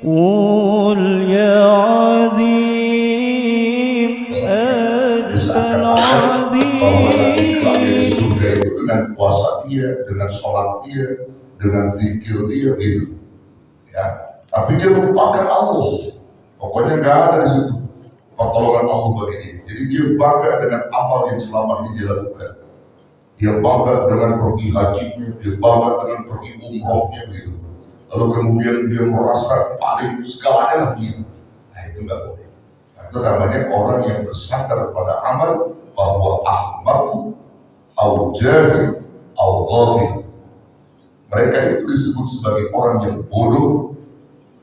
قل يا عظيم أنت العظيم. Surga itu dengan puasa dia, dengan sholat dia, dengan zikir dia gitu. Ya, tapi dia lupakan Allah. Pokoknya nggak ada di situ pertolongan Allah bagi dia. Jadi dia bangga dengan amal yang selama ini dia lakukan. Dia bangga dengan pergi hajinya, dia bangga dengan pergi umrohnya gitu. Lalu kemudian dia merasa paling segalanya lah begitu. Nah itu nggak boleh. Nah, itu namanya orang yang bersandar pada amal bahwa ahmaku au jahil au ghafil. Mereka itu disebut sebagai orang yang bodoh,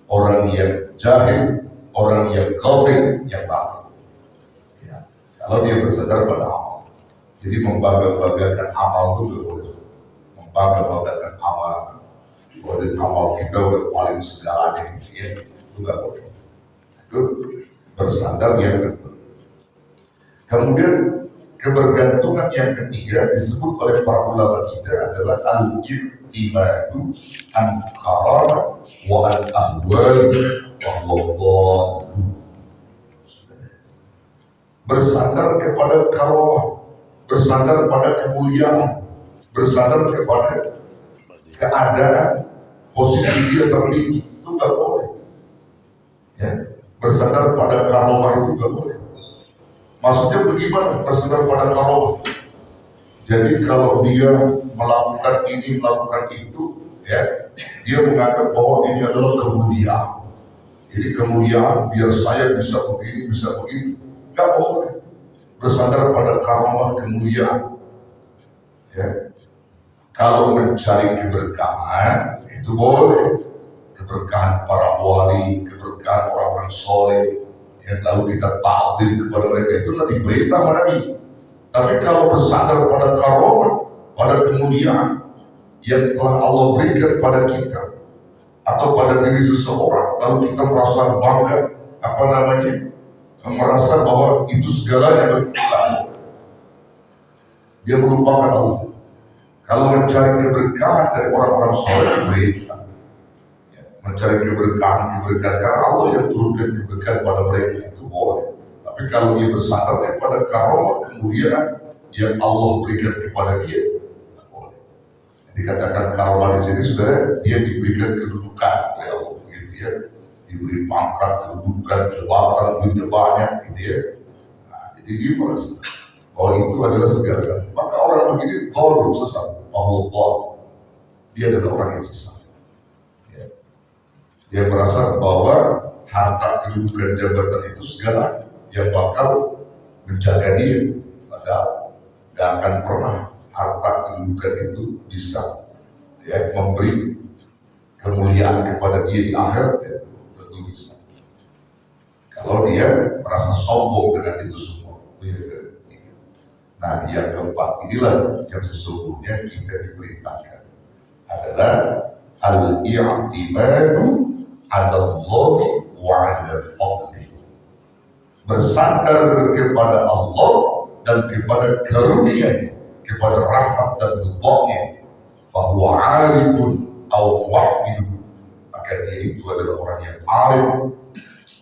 orang yang jahil, orang yang ghafil, yang lalai. Ya. Kalau dia bersandar pada amal, jadi membangga-banggakan amal itu nggak boleh. Membangga-banggakan amal, boleh amal kita udah paling segalanya, ya, itu nggak boleh. Itu bersandar yang kedua. Kemudian kebergantungan yang ketiga disebut oleh para ulama kita adalah al-i'timadu an qarar wa al-ahwal wa Allah. Bersandar kepada karamah, bersandar pada kemuliaan, bersandar kepada keadaan posisi dia tertinggi, itu nggak boleh. Ya, bersandar pada karamah itu nggak boleh. Maksudnya bagaimana bersandar pada karamah? Jadi kalau dia melakukan ini, melakukan itu, ya, dia menganggap bahwa ini adalah kemuliaan. Jadi kemuliaan biar saya bisa begini, bisa begitu. Nggak boleh. Bersandar pada karamah kemuliaan. Ya. Kalau mencari keberkahan, itu boleh. Keberkahan para wali, keberkahan orang-orang soleh, yang lalu kita ta'zim kepada mereka, itulah diberita sama Nabi. Tapi kalau bersandar pada karamah, pada kemuliaan yang telah Allah berikan pada kita atau pada diri seseorang, lalu kita merasa bangga, merasa bahwa itu segalanya bagi kita, dia melupakan Allah. Kalau mencari keberkahan dari orang-orang soleh, berita mencari keberkahan karena Allah yang turunkan keberkahan pada mereka, itu boleh. Tapi kalau dia bersandar pada karamah kemuliaan yang Allah berikan kepada dia, tidak boleh. Dikatakan karamah di sini saudara, dia diberikan kedudukan oleh Allah, begitu ya, diberi pangkat, kedudukan, jabatan, duitnya banyak, gitu ya. Nah, jadi dia merasa bahwa itu adalah segala. Maka orang begini tolong sesat, Allah, dia adalah orang yang sesat. Dia merasa bahwa harta, kedudukan, jabatan itu segala yang bakal menjaga dia. Padahal gak akan pernah harta, kedudukan itu bisa ya, memberi kemuliaan kepada dia di akhirat, ya, tentu bisa. Kalau dia merasa sombong dengan itu semua. Nah, yang keempat inilah yang sesungguhnya kita diperintahkan adalah al-i'timadu Allahi wa ala fadli. Bersandar kepada Allah dan kepada karunia-Nya, kepada rahmat dan ridha-Nya. Fahuwa arifun aw muwahhid. Maka dia itu adalah orang yang arif,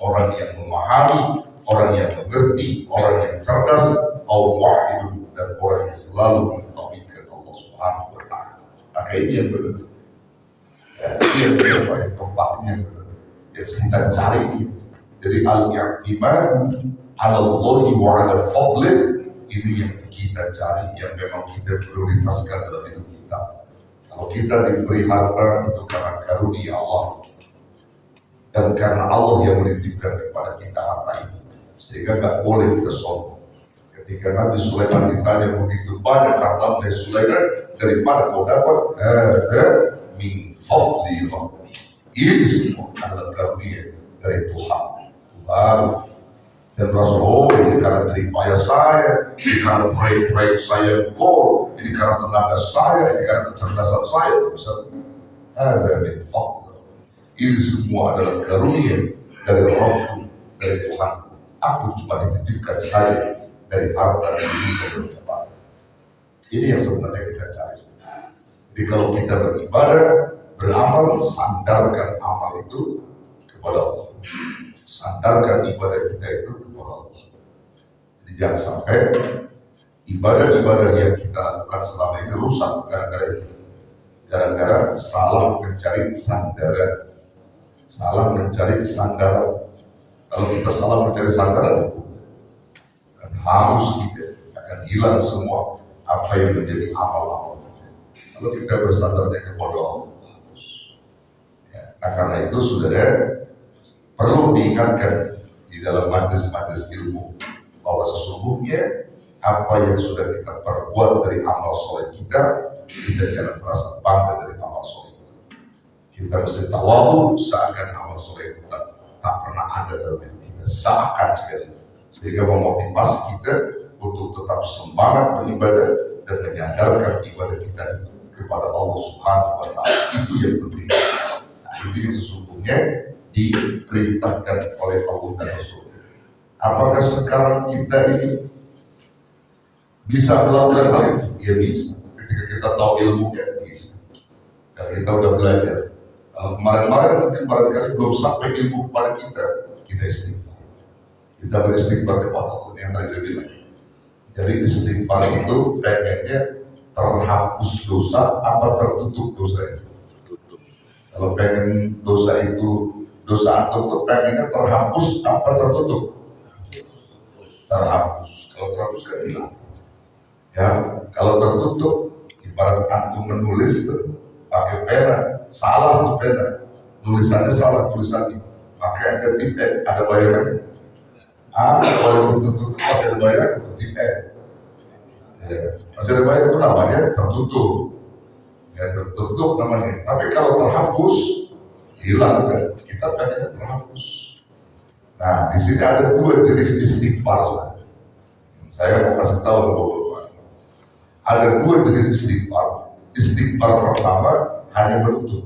orang yang memahami, orang yang mengerti, orang yang cerdas, aw muwahhid, dan orang yang selalu mentauhidkan Allah Subhanahu wa taala. Maka ini yang benar. Ini yang keempatnya yang kita cari. Jadi al-i'timad ala Allahi wa ala fadli, ini yang kita cari, yang memang kita prioritaskan dalam hidup kita. Kalau kita diberi harta itu karena karunia Allah dan karena Allah yang menitipkan kepada kita harta itu, sehingga nggak boleh kita sombong. Ketika Nabi Sulaiman ditanya begitu banyak harta dari Sulaiman, dari mana kau dapat? Min fadli Rabbi. Ini semua adalah karunia dari Tuhan. Dan Rasulullah, ini karena teripaya saya, ini karena proyek-proyek saya gol, ini karena tenaga saya, ini karena kecerdasan saya, bisa ada min fadli. Ini semua adalah karunia dari Rabbku, dari Tuhanku. Aku cuma dititipkan saya dari harta dan dan jabatan. Ini yang sebenarnya kita cari. Jadi kalau kita beribadah, beramal, sandarkan amal itu kepada sandarkan ibadah kita itu kepada Allah. Jadi jangan sampai ibadah-ibadah yang kita lakukan selama ini rusak gara-gara salah mencari sandaran. Kalau kita salah mencari sandaran, dan harus kita akan hilang semua apa yang menjadi amal-amal kita. Kalau kita bersandarnya kepada Allah, harus. Ya, nah karena itu saudara perlu diingatkan di dalam majlis-majlis ilmu bahwa sesungguhnya apa yang sudah kita perbuat dari amal soleh kita jangan merasa bangga dari amal soleh itu. Kita mesti tawadu seakan amal soleh itu tak pernah ada dalam hidup kita, seakan sekali, sehingga memotivasi kita untuk tetap semangat beribadah dan menyandarkan ibadah kita kepada Allah Subhanahu wa Ta'ala. Itu yang penting. Nah, itu yang sesungguhnya diperintahkan oleh Allah dan Rasul. Apakah sekarang kita ini bisa melakukan hal itu? Ya bisa. Ketika kita tahu ilmunya, bisa. Dan kita udah belajar. Kalau kemarin-kemarin mungkin barangkali belum sampai ilmu kepada kita istighfar. Kita beristighfar kepada Allah yang tadi saya bilang. Jadi istighfar itu pengennya terhapus dosa apa tertutup dosa itu? Tertutup. Kalau pengen dosa antum itu pengennya terhapus apa tertutup? Terhapus. Kalau terhapus kan hilang. Ya, kalau tertutup ibarat antum menulis tuh pakai pena, salah tuh pena, tulisannya salah tulisannya, maka ada tip N, ada bayarannya. Kalau tertutup masih ada bayaran, itu tip N. Ya, masih ada bayaran itu namanya tertutup. Ya, tertutup namanya. Tapi kalau terhapus, hilang kan? Kita pengennya terhapus. Nah, di sini ada dua jenis istighfar. Saya mau kasih tahu bahwa ada dua jenis istighfar. Istighfar pertama hanya menutup,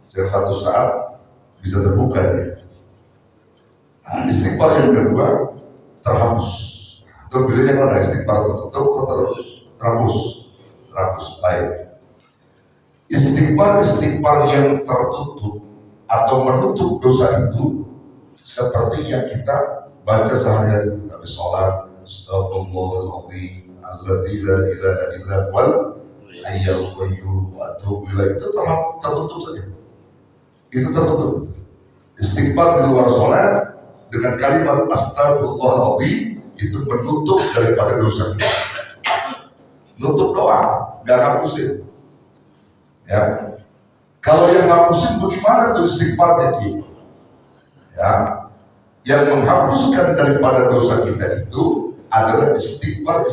satu saat bisa terbuka dia. Nah, istighfar yang kedua terhapus. Itu pilihnya mana? Istighfar tertutup atau terhapus? Baik. Istighfar yang tertutup atau menutup dosa itu seperti yang kita baca sehari-hari habis sholat, Astagfirullahaladzim alladzi la ilaha illa huwal hayyul qayyum wa atubu ilaih. Itu tertutup saja. Itu tertutup. Istighfar di luar sholat dengan kalimat astagfirullahaladzim itu menutup daripada dosa kita. Nutup doa, nggak ngapusin. Ya. Kalau yang ngapusin bagaimana tuh istighfarnya gitu? Ya. Yang menghapuskan daripada dosa kita itu adalah istighfar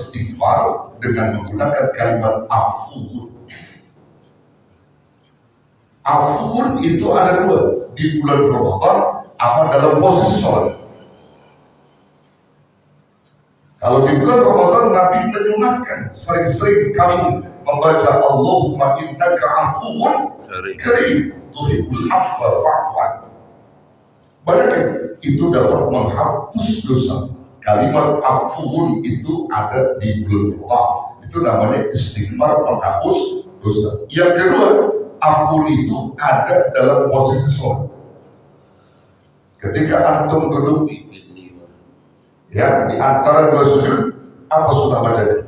dengan menggunakan kalimat afur. Afur itu ada dua, di bulan Ramadan apa dalam posisi sholat. Kalau di bulan Ramadan Nabi menyunahkan sering-sering kamu membaca Allahumma innaka afuwun karim tuhibbul afwa fa'fu anni. Banyak itu dapat menghapus dosa. Kalimat afuun itu ada di bulan Ramadan. Itu namanya istighfar penghapus dosa. Yang kedua, afuun itu ada dalam posisi sholat. Ketika antum duduk ya di antara dua sujud, apa sunnah bacanya?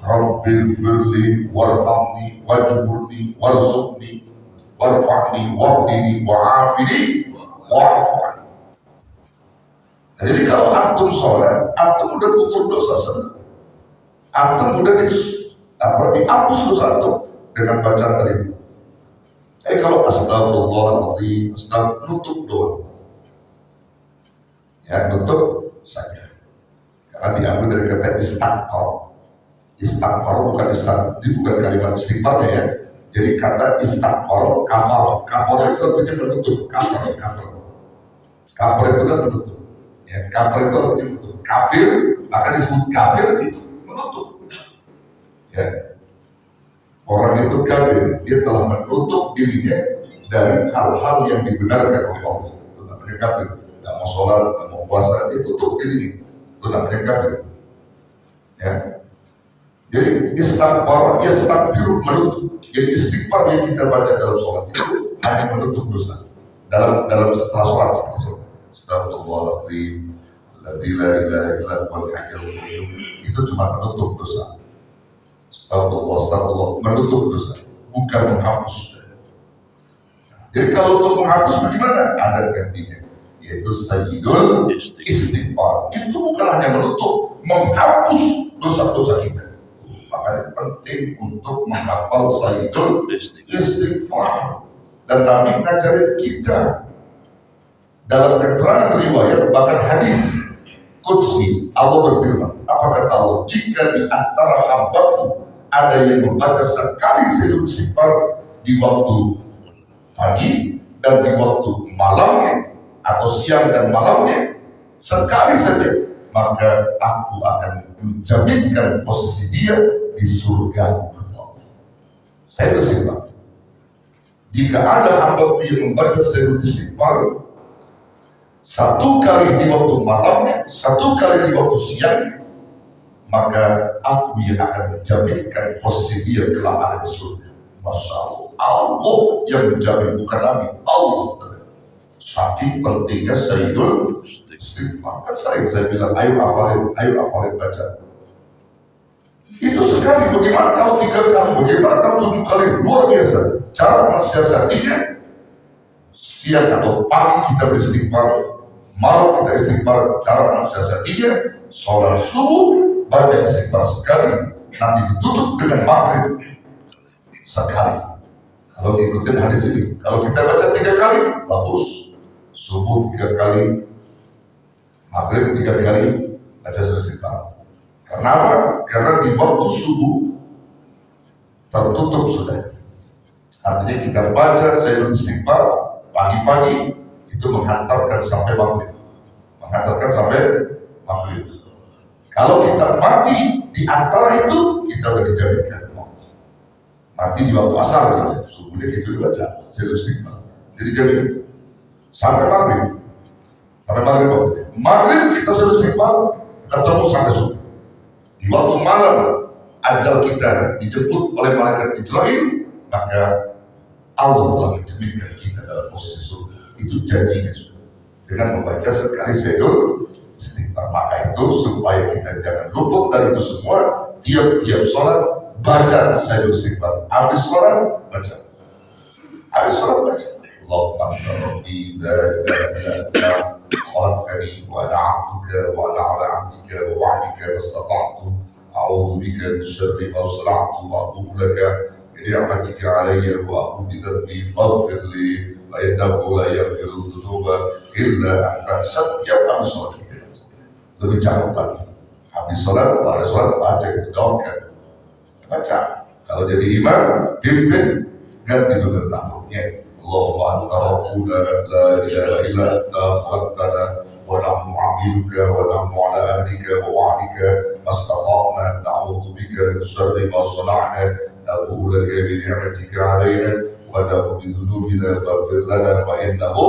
Rabbil firli warhamni wajburni warzuqni warfa'ni wahdini wa'afini wa'afani. Nah, jadi kalau antum sholat, antum udah gugur dosa senang. Antum udah dihapus dosa antum dengan bacaan tadi. Kalau astagfirullahaladzim, nutup doa. Ya, nutup saja. Karena diambil dari kata istighfar. Istighfar bukan istighfar, ini bukan kalimat istighfarnya ya. Jadi kata istighfar, kafar itu artinya menutup, kafar itu kan menutup. Ya, kafir itu artinya menutup. Kafir, maka disebut kafir itu menutup. Ya. Orang itu kafir, dia telah menutup dirinya dari hal-hal yang dibenarkan oleh Allah. Itu namanya kafir. Tidak mau sholat, tidak mau puasa, dia tutup dirinya. Itu namanya kafir. Ya. Jadi istighfar, menutup. Jadi istighfar yang kita baca dalam sholat itu hanya menutup dosa. Dalam setelah sholat. Astagfirullahaladzim, alladzi la ilaha illa huwal hayyul qayyum. Itu cuma menutup dosa. Astagfirullah, menutup dosa, bukan menghapus. Jadi kalau untuk menghapus bagaimana? Ada gantinya, yaitu sayyidul istighfar. Itu bukan hanya menutup, menghapus dosa-dosa kita. Makanya penting untuk menghafal sayyidul istighfar. Dan Nabi ngajarin kita dalam keterangan riwayat, bahkan hadis qudsi, Allah berfirman, apa kata Allah? Jika di antara hambaku ada yang membaca sekali sayyidul istighfar di waktu pagi dan di waktu malamnya, atau siang dan malamnya, sekali saja, maka aku akan menjaminkan posisi dia di surga. Saya bersimpah, jika ada hambaku yang membaca sayyidul istighfar satu kali di waktu malamnya, satu kali di waktu siangnya, maka aku yang akan menjaminkan posisi dia kelak ada di surga. Masya Allah, Allah yang menjamin, bukan Nabi, Allah. Saking pentingnya sayyidul istighfar. Kan saya bilang, ayo apalin baca. Itu sekali, bagaimana kalau 3 kali, bagaimana kalau 7 kali, luar biasa. Cara mensiasatinya, siang atau pagi kita beristighfar, malam kita istighfar. Cara mensiasatinya, sholat subuh, baca istighfar sekali, nanti ditutup dengan maghrib sekali. Kalau ngikutin hadis ini, kalau kita baca 3 kali, bagus. Subuh 3 kali, maghrib 3 kali, baca istighfar. Kenapa? Karena di waktu subuh tertutup sudah. Artinya kita baca sayyidul istighfar pagi-pagi, itu menghantarkan sampai maghrib. Kalau kita mati di antara itu, kita sudah dijaminkan mati di waktu asar misalnya, subuhnya gitu dibaca sayyidul istighfar, jadi jamin sampai maghrib. Maghrib kita sayyidul istighfar, ketemu sampai subuh. Di waktu malam ajal kita dijemput oleh malaikat Israel, maka Allah telah menjaminkan kita dalam posisi surga. Itu janjinya sudah. Dengan membaca sekali sayyidul istighfar. Maka itu supaya kita jangan luput dari itu semua, tiap-tiap sholat baca sayyidul istighfar. Habis sholat baca. Allahumma anta rabbi la ilaha illa anta khalaqtani wa ana 'abduka wa ana 'ala 'abdika wa wa'dika mastata'tu a'udzu bika min syarri ma sana'tu wa atubu laka bi ni'matika 'alayya wa a'udzu bi dhanbi faghfir li fa innahu la yaghfiru dzunuba illa anta. Setiap habis sholat kita lebih cakep lagi. Habis sholat, pada sholat baca, itu doakan, baca. Kalau jadi imam, pimpin, ganti dengan namanya. Allahumma anta rabbuna la ilaha illa anta khalaqtana wa nahnu 'abduka wa nahnu 'ala ahdika wa wa'dika mastata'na na'udzu bika min syarri ma sana'na nab'u laka bi ni'matika 'alaina wa nab'u bi dhunubina faghfir lana fa innahu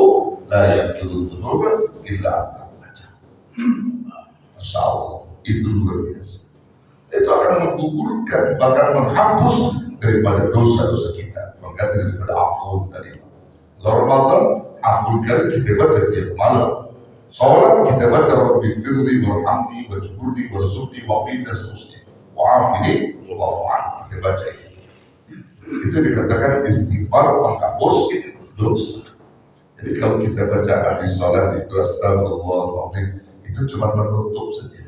la yaghfiru dzunuba illa anta. Masya Allah, itu luar biasa. Itu akan menggugurkan, bahkan menghapus daripada dosa-dosa kita, mengganti daripada afun tadi. Ramadan, afun kali kita baca tiap malam. Sholat kita baca Rabbi firli warhamni wajburni warzuqni waqini dan seterusnya. Wa'afini wa'fu'an, kita baca itu. Itu dikatakan istighfar menghapus dosa. Jadi kalau kita baca habis sholat itu astagfirullahaladzim, itu cuma menutup saja,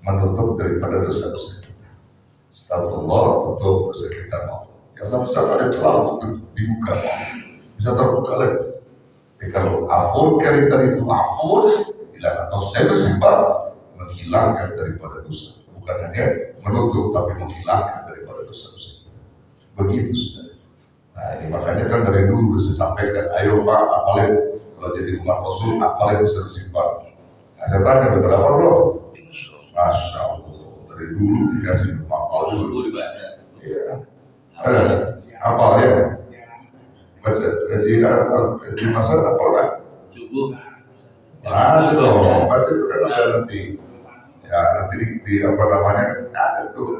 menutup daripada dosa-dosa kita. Astagfirullah, tutup dosa kita mau. Yang satu-satu ada celah untuk dibuka, bisa terbuka lagi. Tapi kalau afun kering tadi itu afun, hilang atau sayyidul istighfar, menghilangkan daripada dosa. Bukan hanya menutup, tapi menghilangkan daripada dosa-dosa kita. Begitu sudah. Nah ini makanya kan dari dulu saya sampaikan, ayo Pak, apalin kalau jadi umat Rasul, apalin sayyidul istighfar. Nah, saya tanya beberapa belum? Masya Allah, dari dulu dikasih mapal dulu dibaca. Iya. Apal ya? Baca di masa apal kan? Cukup. Nah, itu dong. Baca itu kan ada nanti. Ya nanti di apa namanya? Ada tuh.